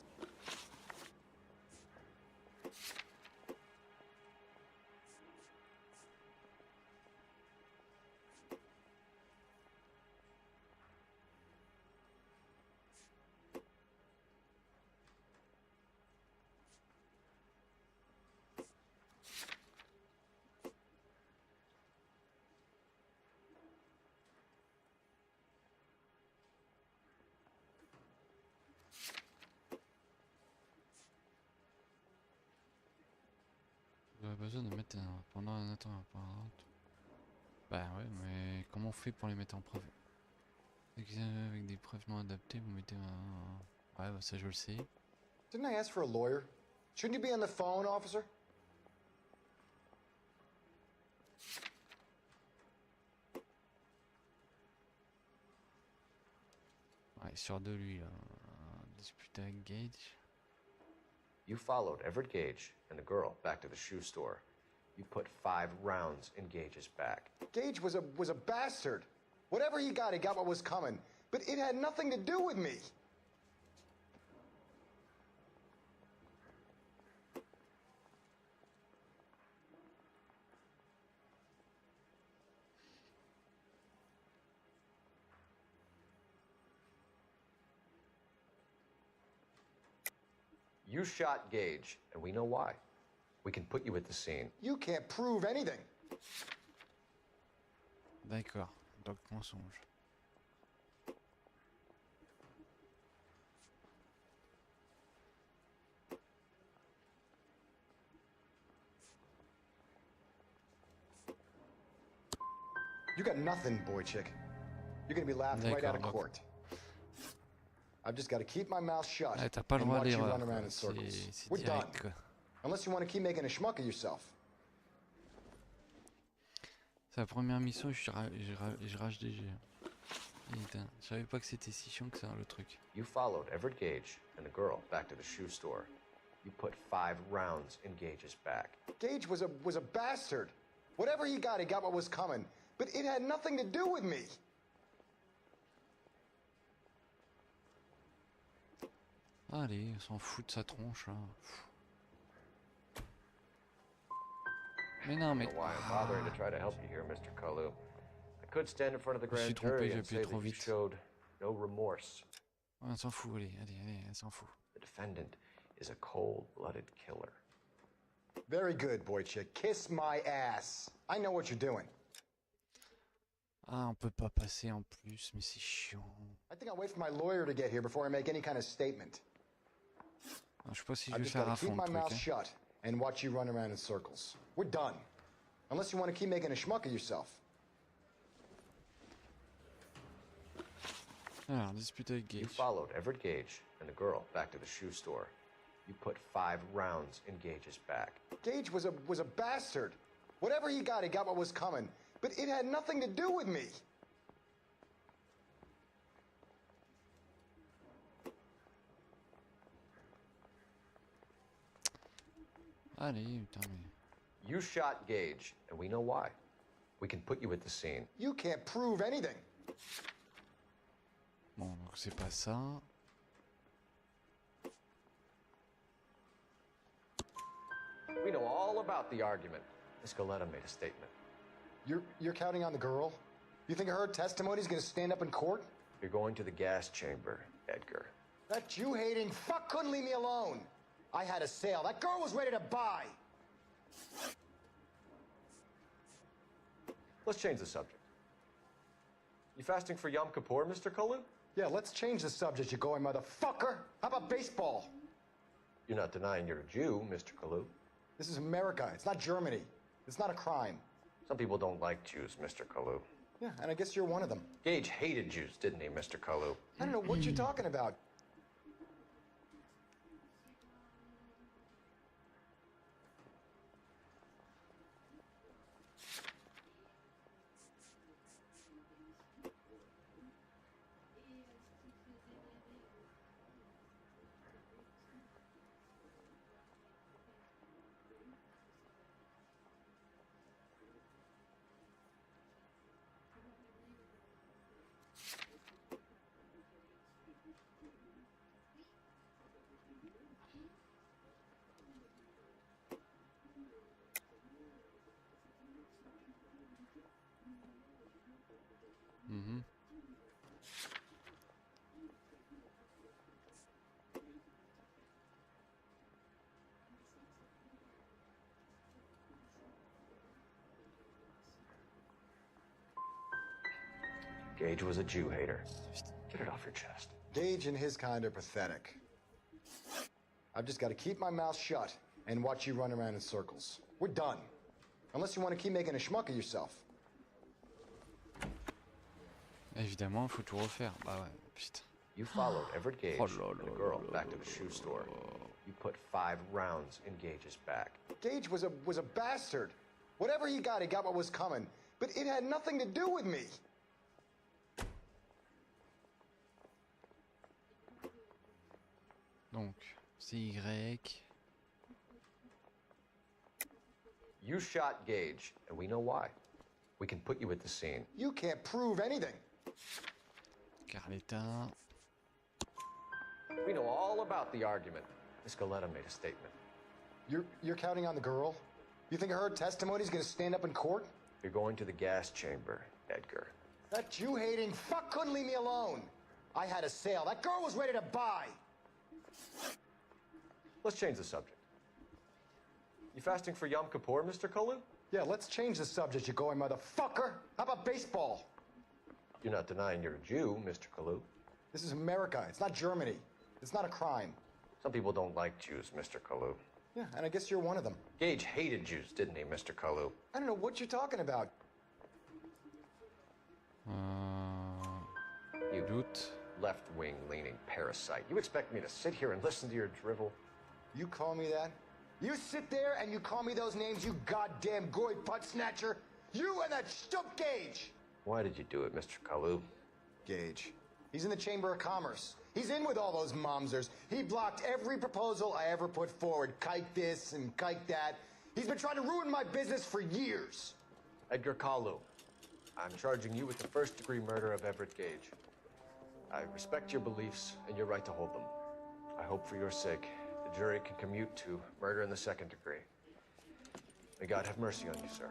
On a besoin de mettre pendant un temps apparent. Bah ouais, mais comment on fait pour les mettre en preuve? Avec des preuves non adaptées, vous mettez un... Ouais, bah ça je le sais. Didn't I ask for a lawyer? Shouldn't you be on the phone, officer? Ouais, sur de lui, là. Disputé avec Gage. You followed Everett Gage and the girl back to the shoe store. You put 5 rounds in Gage's back. Gage was a bastard. Whatever he got what was coming. But it had nothing to do with me. You shot Gage, and we know why. We can put you at the scene. You can't prove anything. D'accord, donc mensonge. You got nothing, boy chick. You're gonna be laughed right out of D'accord, court. I've just got to keep my mouth shut Ah, t'as pas le and droit à watch you l'erreur. run around in C'est circles. We're done. direct, quoi. Unless you want to keep making a schmuck of yourself. C'est la première mission et je rage DG. Putain, je savais pas que c'était si chiant que ça, le truc. You followed Everett Gage and the girl back to the shoe store. You put 5 rounds in Gage's back. Gage was a bastard. Whatever he got what was coming. But it had nothing to do with me. Allez, on s'en fout de sa tronche, là. Mais non, mais... I don't know why I'm bothering to try to help you here, Mr. Kalu. I could stand in front of the Je me suis grand trompé, jury j'ai and say appuyé that trop you vite. showed no remorse. Ouais, on s'en fout, allez, on s'en fout. The defendant is a cold-blooded killer. Very good, boy chick. Kiss my ass. I know what you're doing. Ah, on peut pas passer en plus, mais c'est chiant. I think I'll wait for my lawyer to get here before I make any kind of statement. Ah, je sais pas si je I've vais just faire got à to keep fond my le mouth truc. Hein. shut and watch you run around in circles. We're done. Unless you want to keep making a schmuck of yourself. Alors, dispute avec You Gage. followed Everett Gage and the girl back to the shoe store. You put 5 rounds in Gage's back. Gage was a bastard. Whatever he got what was coming. but it had nothing to do with me. Allez, putain, mais... You shot Gage, and we know why. We can put you at the scene. You can't prove anything. Bon, donc c'est pas ça. We know all about the argument. Miss Goleta made a statement. You're counting on the girl? You think her testimony's gonna stand up in court? You're going to the gas chamber, Edgar. That Jew-hating fuck couldn't leave me alone. I had a sale. That girl was ready to buy. Let's change the subject. You fasting for Yom Kippur, Mr. Kalu? Yeah, let's change the subject, you going motherfucker. How about baseball? You're not denying you're a Jew, Mr. Kalu. This is America. It's not Germany. It's not a crime. Some people don't like Jews, Mr. Kalu. Yeah, and I guess you're one of them. Gage hated Jews, didn't he, Mr. Kalu? I don't know what you're talking about. Gage was a Jew hater. Get it off your chest. Gage and his kind are pathetic. I've just got to keep my mouth shut and watch you run around in circles. We're done. Unless you want to keep making a schmuck of yourself. Évidemment, il faut tout refaire. Bah ouais, putain. You followed Everett Gage and a girl back to the shoe store. You put 5 rounds in Gage's back. Gage was a bastard. Whatever he got what was coming. But it had nothing to do with me. Donc, c'est Y. You shot Gage, and we know why. We can put you at the scene. You can't prove anything. Carletta. We know all about the argument. Miss Goleta made a statement. You're counting on the girl? You think her testimony's gonna stand up in court? You're going to the gas chamber, Edgar. That Jew-hating fuck couldn't leave me alone. I had a sale. That girl was ready to buy. Let's change the subject. You fasting for Yom Kippur, Mr. Kalu? Yeah, let's change the subject, you going motherfucker. How about baseball? You're not denying you're a Jew, Mr. Kalu. This is America. It's not Germany. It's not a crime. Some people don't like Jews, Mr. Kalu. Yeah, and I guess you're one of them. Gage hated Jews, didn't he, Mr. Kalu? I don't know what you're talking about. You doute. Left-wing leaning parasite. You expect me to sit here and listen to your drivel? You call me that? You sit there and you call me those names, you goddamn goy putt snatcher? You and that stump Gage! Why did you do it, Mr. Kalu? Gage. He's in the Chamber of Commerce. He's in with all those momsers. He blocked every proposal I ever put forward. Kike this and kike that. He's been trying to ruin my business for years. Edgar Kalu, I'm charging you with the first-degree murder of Everett Gage. I respect your beliefs and your right to hold them. I hope for your sake the jury can commute to murder in the second degree. May God have mercy on you, sir.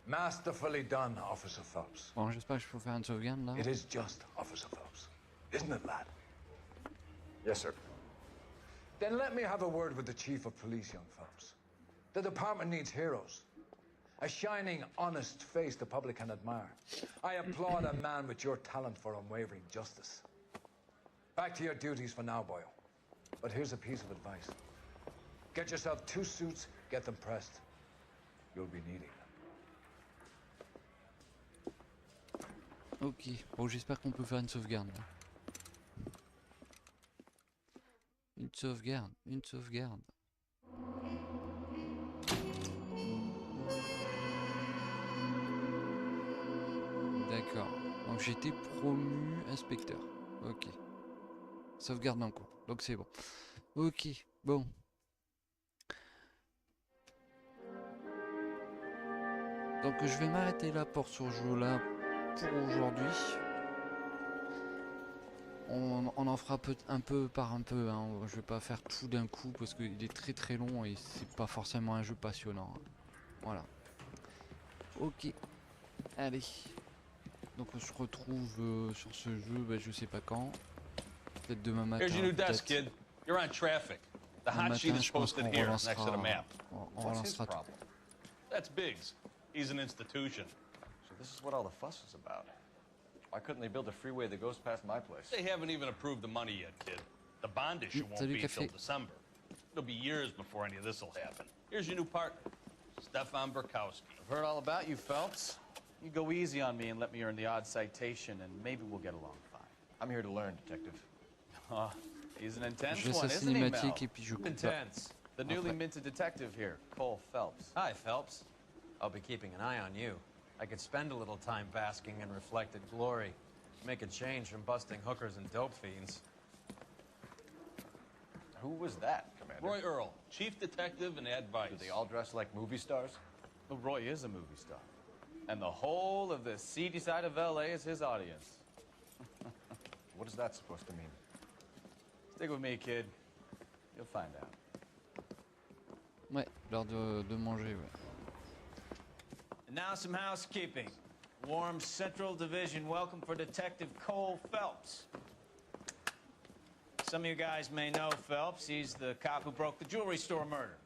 Masterfully done, Officer Phelps. Bon, j'espère que je peux faire une sauvegarde là. It is just, Officer Phelps. Isn't it, lad? Yes, sir. Then let me have a word with the Chief of Police, young Phelps. The department needs heroes. A shining, honest face the public can admire. I applaud a man with your talent for unwavering justice. Back to your duties for now, boyo. But here's a piece of advice. Get yourself 2 suits, get them pressed. You'll be needing them. Ok, bon j'espère qu'on peut faire une sauvegarde là. sauvegarde, une sauvegarde. D'accord. Donc j'ai été promu inspecteur. Ok. Sauvegarde en cours. Donc c'est bon. Ok. Bon. Donc je vais m'arrêter là pour ce jeu-là pour aujourd'hui. On en fera un peu par un peu. Hein. Je vais pas faire tout d'un coup parce qu'il est très très long et c'est pas forcément un jeu passionnant. Hein. Voilà. Ok. Allez. Donc on se retrouve sur ce jeu, je sais pas quand. Peut-être demain matin. Here's your new desk, kid. You're on traffic. The hot sheet is posted here next to the map. What's his problem? That's Biggs. He's an institution. So this is what all the fuss is about. Why couldn't they build a freeway that goes past my place? They haven't even approved the money yet, kid. The bond issue won't be till December. It'll be years before any of this will happen. Here's your new partner, Stefan Burkowski. I've heard all about you, Phelps. You go easy on me and let me earn the odd citation, and maybe we'll get along fine. I'm here to learn, Detective. Oh, he's an intense Je laisse one, la isn't he, Mel? cinématique et puis je coupe. Intense. The newly minted detective here, Cole Phelps. Hi, Phelps. I'll be keeping an eye on you. I could spend a little time basking in reflected glory. Make a change from busting hookers and dope fiends. Who was that, Commander? Roy Earl, chief detective and advice. Do they all dress like movie stars? Well, Roy is a movie star. And the whole of the seedy side of LA is his audience. What is that supposed to mean? Stick with me, kid. You'll find out. Ouais, l'heure de manger, ouais. And now some housekeeping. Warm Central Division welcome for Detective Cole Phelps. Some of you guys may know Phelps. He's the cop who broke the jewelry store murder.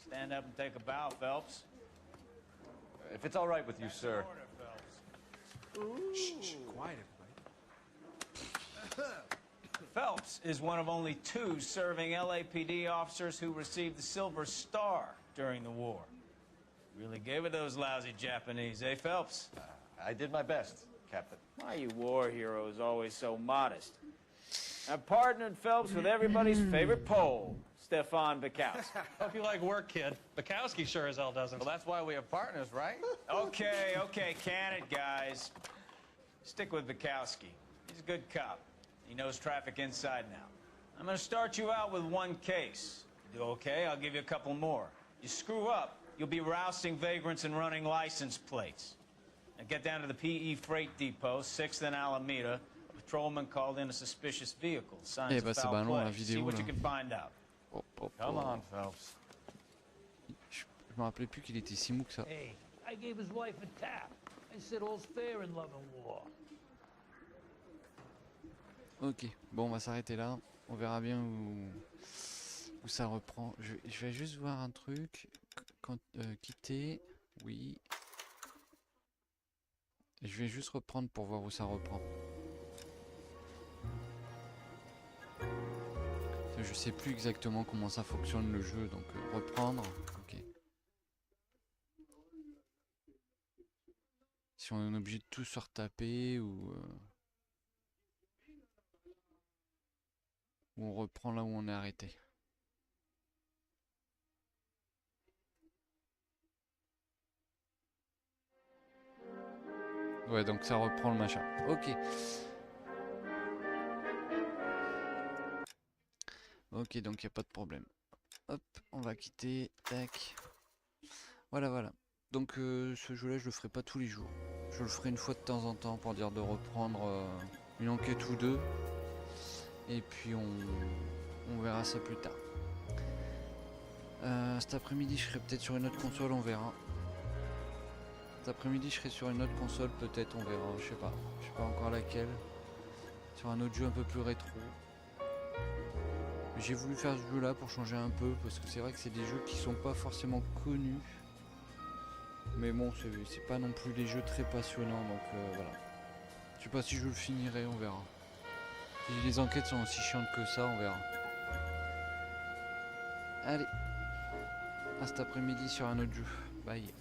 Stand up and take a bow, Phelps. If it's all right with you, sir. Shh, quiet, everybody. Phelps is one of only 2 serving LAPD officers who received the Silver Star during the war. Really gave it those lousy Japanese, eh, Phelps? I did my best, Captain. Why you war heroes always so modest? I've partnered Phelps with everybody's favorite Pole, Stefan Bukowski. Hope you like work, kid. Bukowski sure as hell doesn't. Well, that's why we have partners, right? Okay, can it, guys. Stick with Bukowski. He's a good cop. He knows traffic inside now. I'm gonna start you out with 1 case. You do okay, I'll give you a couple more. You screw up, you'll be rousting vagrants and running license plates. Now get down to the PE Freight Depot, 6th and Alameda. A patrolman called in a suspicious vehicle. Signs of foul play. See what you can find out. Come on, Phelps. Je me rappelais plus qu'il était si mou que ça. Hey, I gave his wife a tap. I said all's fair in love and war. Ok, bon, on va s'arrêter là. On verra bien où ça reprend. Je vais juste voir un truc. Quand quitter, oui. Et je vais juste reprendre pour voir où ça reprend. Je sais plus exactement comment ça fonctionne le jeu, donc reprendre. Ok. Si on est obligé de tout se retaper ou on reprend là où on est arrêté. Ouais, donc ça reprend le machin. Ok. Ok, donc il n'y a pas de problème. Hop, on va quitter. Tac. Voilà. Donc ce jeu-là, je le ferai pas tous les jours. Je le ferai une fois de temps en temps pour dire de reprendre une enquête ou 2. Et puis on verra ça plus tard. Cet après-midi, je serai peut-être sur une autre console, on verra. Cet après-midi, je serai sur une autre console, peut-être, on verra. Je sais pas encore laquelle. Sur un autre jeu un peu plus rétro. J'ai voulu faire ce jeu-là pour changer un peu, parce que c'est vrai que c'est des jeux qui sont pas forcément connus. Mais bon, c'est pas non plus des jeux très passionnants, donc voilà. Je sais pas si je le finirai, on verra. Si les enquêtes sont aussi chiantes que ça, on verra. Allez, à cet après-midi sur un autre jeu. Bye.